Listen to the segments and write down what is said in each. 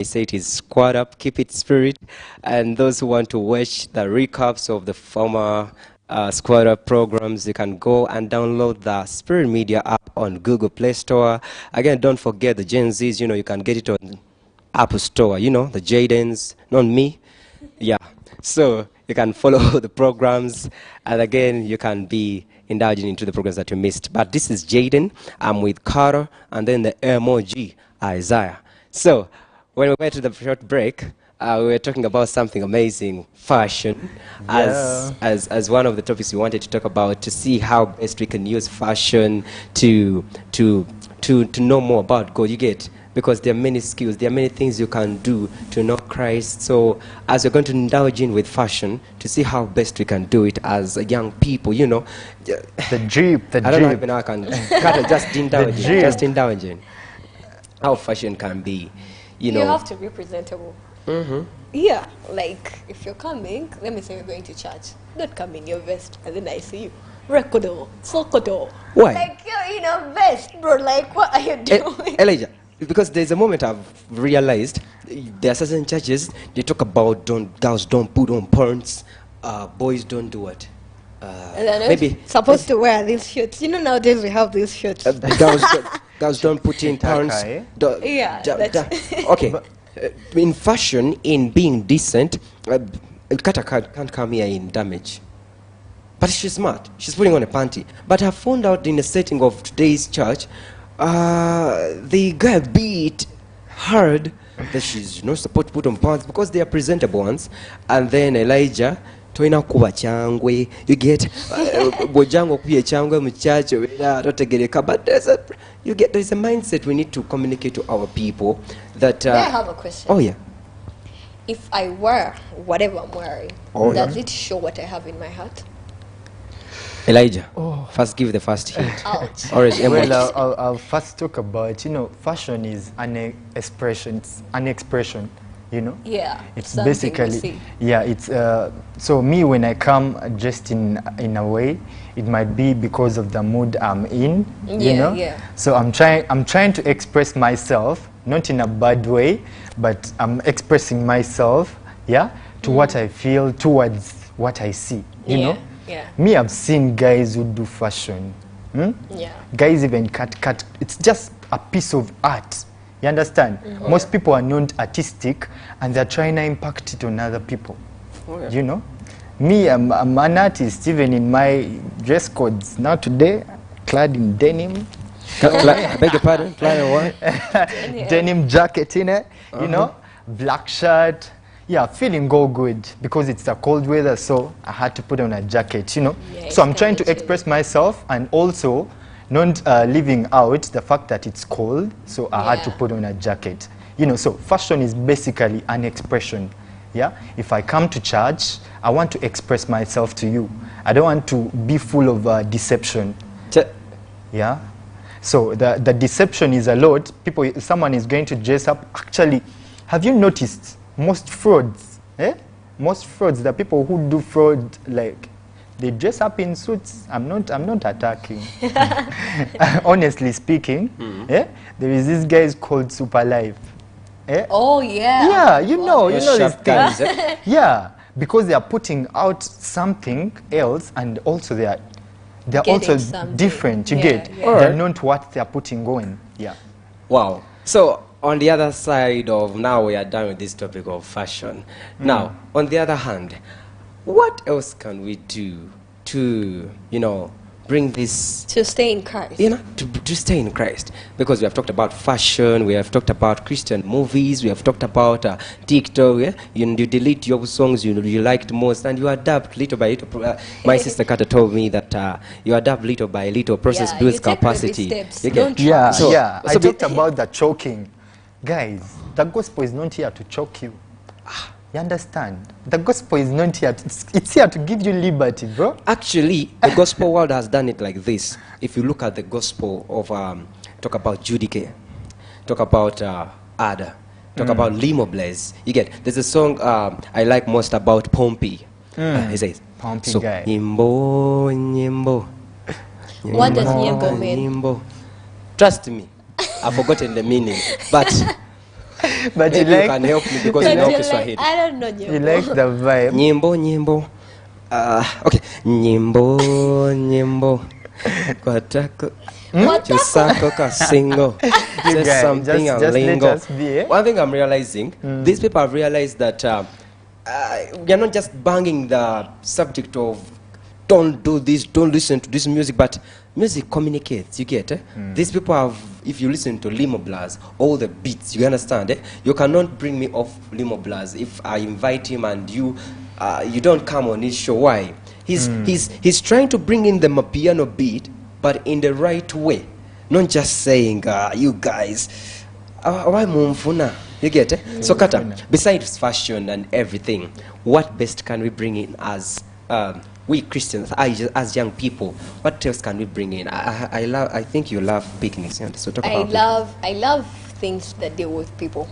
I say it is squad up, keep it spirit. And those who want to watch the recaps of the former squad up programs, you can go and download the Spirit Media app on Google Play Store. Again, don't forget the Gen Zs, you can get it on Apple Store, the Jaydens, not me. Yeah. So you can follow the programs, and again, you can be indulging into the programs that you missed. But this is Jayden. I'm with Carter, and then the emoji, Isaiah. So when we went to the short break, we were talking about something amazing, fashion, as one of the topics we wanted to talk about, to see how best we can use fashion to know more about God. You get? Because there are many skills, there are many things you can do to know Christ. So as we're going to indulge in with fashion, to see how best we can do it as young people, The drip, I don't know even how I can just indulge in how fashion can be, You have to be presentable. Mm-hmm. Yeah, like if you're coming, let me say you're going to church. Don't come in your vest and then I see you. Rekodo, sokodo. Why? Like you're in a vest, bro. Like what are you doing? Elijah, because there's a moment I've realized there are certain churches, they talk about girls don't put on pants, boys don't do what? Maybe supposed to wear these shirts. Nowadays we have these shirts. Girls don't put in pants. Okay. In fashion, in being decent, Kata can't come here in damage. But she's smart. She's putting on a panty. But I found out in the setting of today's church, they got beat hard that she's not supposed to put on pants because they are presentable ones. And then Elijah, toina kuba changwe, you get bojango kuye changwe muchacho totegereka. But there's a mindset we need to communicate to our people that. May I have a question? Oh yeah. If I wear whatever I'm wearing, does it show what I have in my heart? Elijah, first give the first hint. Ouch. Well, I'll first talk about, fashion is an expression. Yeah. It's basically, it's, so me when I come dressed in a way, it might be because of the mood I'm in, Yeah. So I'm trying to express myself, not in a bad way, but I'm expressing myself, to what I feel, towards what I see, you know. Yeah. Me, I've seen guys who do fashion. Yeah. Guys even cut. It's just a piece of art. You understand? Most people are not artistic, and they're trying to impact it on other people. Me, I'm an artist, even in my dress codes. Now today, clad in denim. I beg your pardon? Clad in what? Denim jacket in it, black shirt. Yeah, feeling go good because it's a cold weather, so I had to put on a jacket, so I'm trying to express myself and also not leaving out the fact that it's cold, so I had to put on a jacket. So fashion is basically an expression. If I come to church, I want to express myself to you. I don't want to be full of deception. So the deception is a lot. Someone is going to dress up. Actually, have you noticed most frauds, the people who do fraud, like, they dress up in suits. I'm not attacking. Honestly speaking, there is this guy called Super Life. Oh yeah. Yeah, you know these things. Yeah, because they are putting out something else, and also they are also different. You get? They're not what they are putting on. Yeah. Wow. So on the other side of, now we are done with this topic of fashion. Now, on the other hand, what else can we do to, bring this... To stay in Christ. To stay in Christ. Because we have talked about fashion, we have talked about Christian movies, we have talked about TikTok. You delete your songs you liked most, and you adapt little by little. My sister Kata told me that you adapt little by little, process builds capacity. I talked about the choking. Guys, the gospel is not here to choke you. You understand? The gospel is not here. It's here to give you liberty, bro. Actually, the gospel world has done it like this. If you look at the gospel of, talk about Judike, talk about Ada, talk about Limo Blaze. You get, there's a song I like most about Pompey. He says, Pompey so, guy. Nyimbo, nyimbo. What does nyimbo mean? Nyimbo. Trust me, I've forgotten the meaning. But But Maybe you can help me because you But know you're Kiswahili. like, I don't know you. you like the vibe. Nyimbo. Okay. Nyimbo. Kwatako. What the Chusako kasingo. You Say guys, something just and let lingo. us be, eh? One thing I'm realizing, these people have realized that we are not just banging the subject of don't do this, don't listen to this music, but music communicates, you get it? These people have, if you listen to Limo Blast, all the beats, you understand it? You cannot bring me off Limo Blast if I invite him and you don't come on his show. Why? He's trying to bring in the piano beat, but in the right way. Not just saying, you guys, why mumfuna? You get it? So Kata, besides fashion and everything, what best can we bring in as we Christians, as young people? What else can we bring in? I think you love picnics. So talk about I love things that deal with people.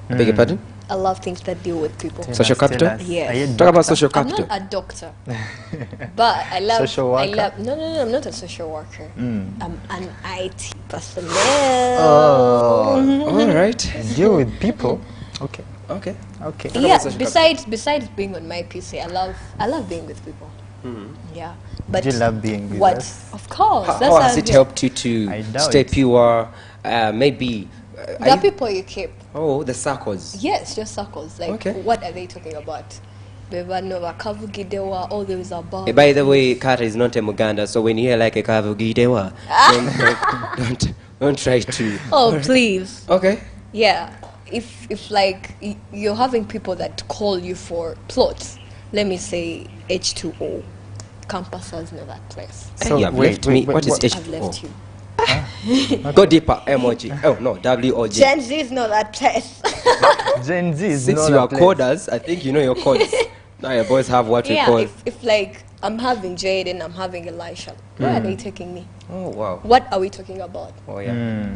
I beg your pardon? I love things that deal with people. Social capital? Yes. Are you Talk about doctor? social I'm capital. not a doctor, but I love. Social I worker? love. No. I'm not a social worker. I'm an IT personnel. Oh, All right. deal with people. Okay. Okay. Okay. Talk Yeah. about social Besides being on my PC, I love being with people. Yeah. But Do you love being with what? us? Of course. How That's has it helped you I to doubt stay it. pure? Maybe. The people you keep. Oh, the circles. Yes, just circles. Like, Okay. what are they talking about? Bevano Kavugidewa, all those about. By the way, Kata is not a Muganda, so when you hear like a Kavugidewa, don't try to. Oh, please. Okay. Yeah. If like you're having people that call you for plots, let me say H2O, campus has know that place. So you have wait, left wait, me. wait, What is what- I've left H4? you. Go deeper. emoji. Oh no, WOG. Gen Z is not that place. Gen Z is Since not you a are place. coders, I think you know your codes. Now your boys have what we Yeah, call. if like I'm having Jayden, I'm having Elisha. Where are they taking me? Oh wow. What are we talking about? Oh yeah.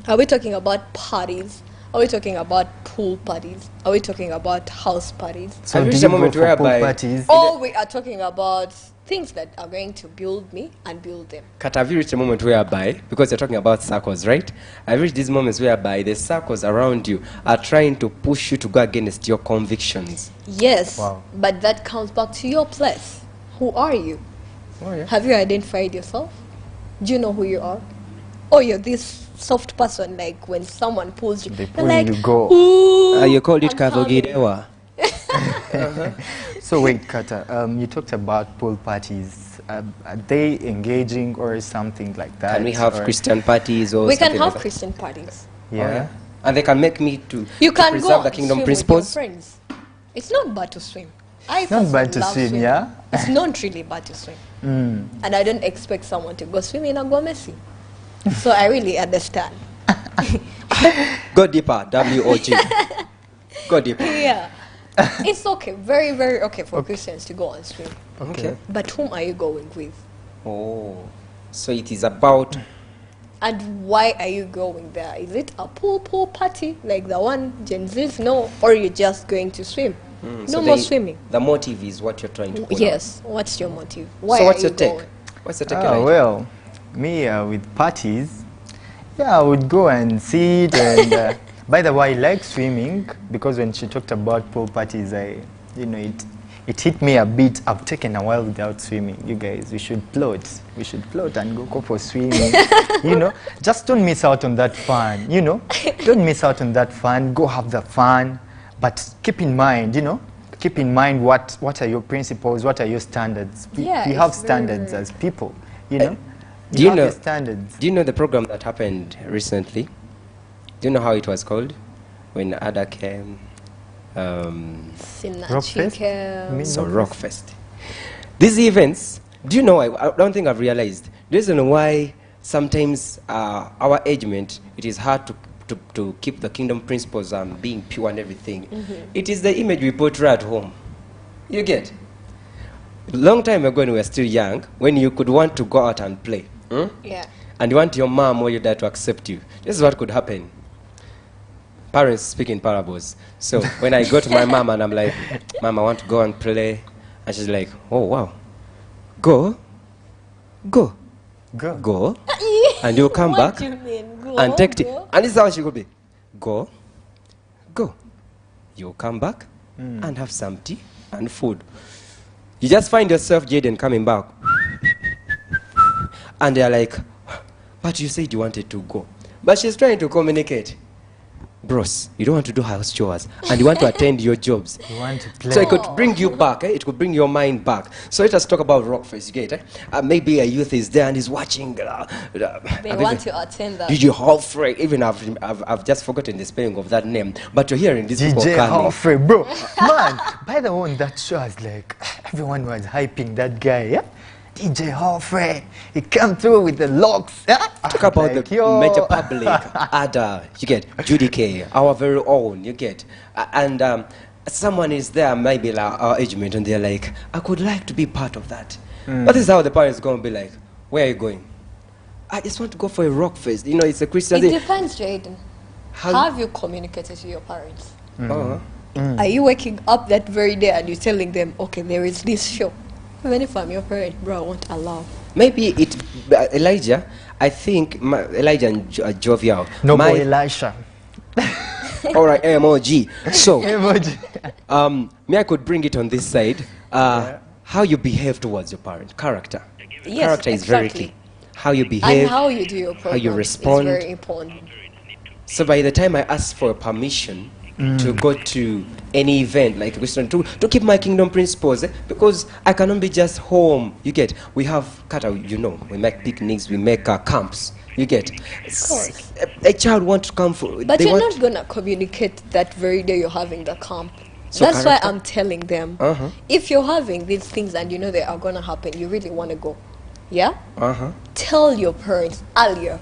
Are we talking about parties? Are we talking about pool parties? Are we talking about house parties? So I've do reached you a moment go for pool whereby- parties? Or we are talking about things that are going to build me and build them. Kat, have you reached a moment whereby, because you're talking about circles, right? I've reached these moments whereby the circles around you are trying to push you to go against your convictions. Yes, Wow. but that comes back to your place. Who are you? Oh yeah. Have you identified yourself? Do you know who you are? Or you're this soft person, like when someone pulls you, They you're pull like, you go. ooh, You called it I'm coming. Kavogidewa. So wait, Kata, you talked about pool parties. Are they engaging or something like that? Can we have or- Christian parties or We can something have like that? Christian parties. Yeah. And they can make me to You can preserve go the and kingdom swim principles. with your friends. It's not bad to swim. I Not bad personally to love swim, swimming. yeah? It's not really bad to swim. And I don't expect someone to go swimming and go messy. So I really understand. Go deeper, WOG. Go deeper. Yeah. It's okay, very, very okay for Christians to go and swim. Okay. But whom are you going with? Oh, so it is about. And why are you going there? Is it a pool party like the one Gen Z's know? Or you're just going to swim? So No more the- swimming. The motive is what you're trying to pull Yes. What's your motive? Why So are what's you your take? going? What's your take? Ah, Elijah? well, me with parties, yeah, I would go and see it. And by the way, I like swimming because when she talked about pool parties, it hit me a bit. I've taken a while without swimming. You guys, we should float. We should float and go for swimming. Just don't miss out on that fun. Don't miss out on that fun. Go have the fun, but keep in mind, keep in mind what are your principles, what are your standards. Yeah, we have it's standards very- as people. Do You you have know? the standards. Do you know the program that happened recently? Do you know how it was called? When Ada came. Rockfest? You mean So Rockfest. These events, do you know, I don't think I've realized, the reason why sometimes our agement, it is hard to keep the kingdom principles and being pure and everything. It is the image we portray at home. You get? Long time ago when we were still young, when you could want to go out and play, Yeah. and you want your mom or your dad to accept you, this is what could happen. Parents speak in parables. So when I go to my mom and I'm like, Mom, I want to go and play. And she's like, oh, wow. Go. Go. And you'll come What back do you mean? Go, and take it. go. And this is how she could be. Go. Go. You'll come back and have some tea and food. You just find yourself, Jayden, coming back. And they're like, but you said you wanted to go. But she's trying to communicate. Bros, you don't want to do house chores and you want to attend your jobs. You want to play. So it could bring you back, it could bring your mind back. So let us talk about Rockface, you get it? Maybe a youth is there and is watching. They want to attend that. DJ Halfrey, even I've just forgotten the spelling of that name, but you're hearing this people DJ coming. Halfrey, bro. Man, by the way, on that show, I was like, everyone was hyping that guy, yeah? DJ Halfrey, he came through with the locks. Yeah? Talk about like, the yo. major public, Ada, you get, Judy K, our very own, you get. And someone is there, maybe like our age mate, and they're like, I could like to be part of that. But this is how the parents going to be like, where are you going? I just want to go for a rock fest. You know, it's a Christian It thing. depends, Jayden. How- Have you communicated to your parents? Uh-huh. Are you waking up that very day and you're telling them, okay, there is this show? Even if I'm your parent, bro, I won't allow. Maybe it, Elijah, I think Elijah and Jovial. No boy Elisha. All right, MOG. So, Emoji. me, I could bring it on this side. How you behave towards your parent, character. Yes, Character is very exactly. key. How you behave, And how you do your program you respond. is very important. So by the time I ask for permission to go to any event like Christian, to keep my kingdom principles, because I cannot be just home. You get, we have kata, you know, we make picnics, we make camps. You get, course. a child want to come for, But they you're want, not going to communicate that very day you're having the camp. So That's character? why I'm telling them, Uh-huh. if you're having these things and you know they are going to happen, you really want to go. Yeah? Uh-huh. Tell your parents earlier.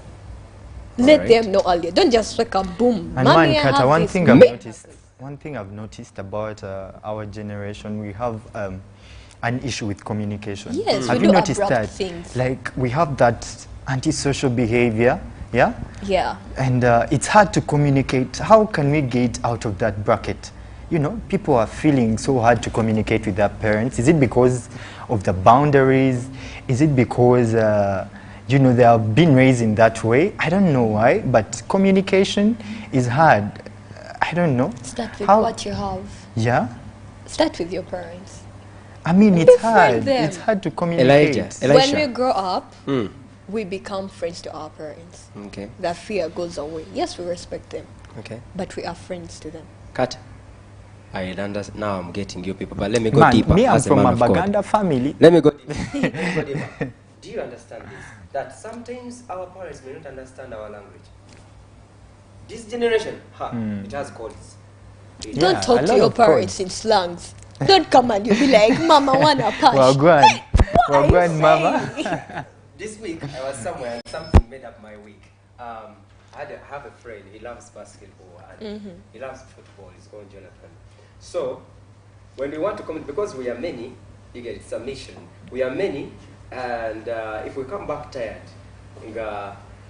Let Alright. them know earlier. Don't just wake up, boom. And Mommy, man, I Kata, have one this. thing I've noticed about our generation, we have an issue with communication. Yes, have we you do noticed abrupt that? things. Like we have that antisocial behavior, yeah? Yeah. And it's hard to communicate. How can we get out of that bracket? You know, people are feeling so hard to communicate with their parents. Is it because of the boundaries? Is it because, you know, they have been raised in that way? I don't know why, but communication is hard. I don't know. Start with How- what you have. Yeah? Start with your parents. I mean, it's Befriend hard. them. It's hard to communicate. Elijah. Elisha. When we grow up, Mm. we become friends to our parents. Okay, That fear goes away. Yes, we respect them, okay. but we are friends to them. Cut. I understand. Now I'm getting you people, but let me go Man, deeper me, I'm as a from man a of God. Baganda family. Let me go deeper. Let me go deeper. Do you understand this? That sometimes our parents may not understand our language. This generation, it has codes. It Don't Yeah, talk a to lot your of parents in slangs. Don't come and you be like, Mama wanna punch. Well, grand. Well, What grand, are you mama. saying? This week I was somewhere and something made up my week. I have a friend. He loves basketball and he loves football. He's called Jonathan. So when we want to come, because we are many, you get it's a mission. We are many, and if we come back tired,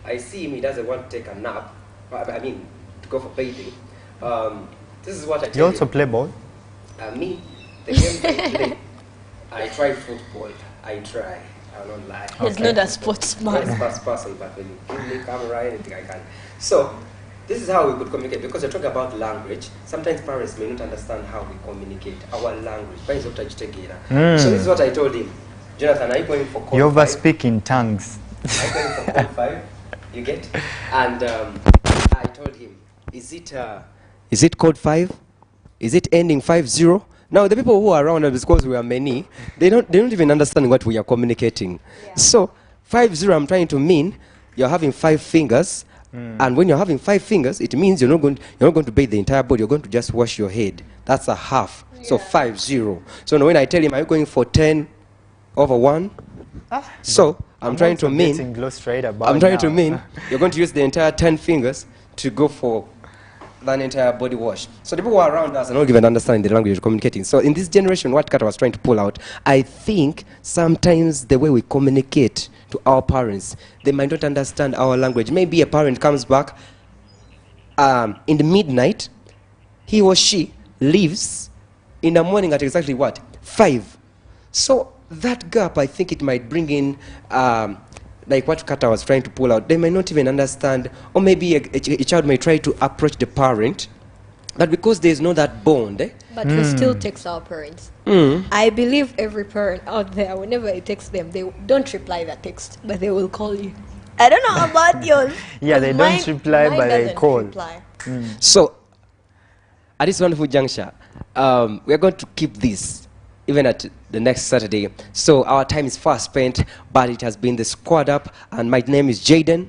I see him. He doesn't want to take a nap. I mean, to go for bathing. This is what I tell You also him. play ball? Me, the games I play, I try football. I try. I don't lie. He's not a sportsman. First person, but when you give me camera, anything I can. So, this is how we could communicate. Because you're talking about language, sometimes parents may not understand how we communicate. Our language. So, this is what I told him. Jonathan, are you going for code You 5? overspeak in tongues. Are you going for code 5? You get? And I told him, is it code 5? Is it ending 50? Now, the people who are around us, because we are many, they don't even understand what we are communicating. Yeah. So, 50, I'm trying to mean you're having 5 fingers, and when you're having 5 fingers, it means you're not going to bathe the entire body. You're going to just wash your head. That's a half. So 50. So now when I tell him, are you going for 10 over 1? So I'm trying to also mean. getting glossed right about I'm trying to now. mean you're going to use the entire 10 fingers to go for that entire body wash. So the people who are around us are not even understanding the language you're communicating. So in this generation, what Kata was trying to pull out, I think sometimes the way we communicate to our parents, they might not understand our language. Maybe a parent comes back in the midnight, he or she leaves in the morning at exactly what? 5. So that gap, I think it might bring in like what Kata was trying to pull out. They may not even understand, or maybe a child may try to approach the parent But because there's no that bond, But we still text our parents. I believe every parent out there, whenever I text them, they don't reply the text, but they will call you. I don't know about yours. Yeah, they don't reply, mine but they doesn't call. reply. So, at this wonderful juncture, we're going to keep this even at the next Saturday. So our time is fast spent, but it has been the Squad Up, and my name is Jayden.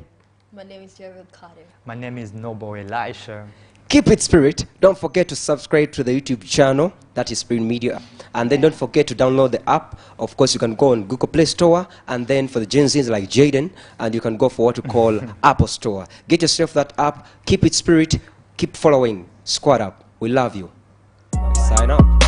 My name is Gerald Carter. My name is Noble Elisha. Keep it spirit. Don't forget to subscribe to the YouTube channel, that is Spirit Media. And then don't forget to download the app. Of course, you can go on Google Play Store, and then for the Gen Zs like Jayden, and you can go for what we call Apple Store. Get yourself that app. Keep it spirit. Keep following Squad Up. We love you. Sign up.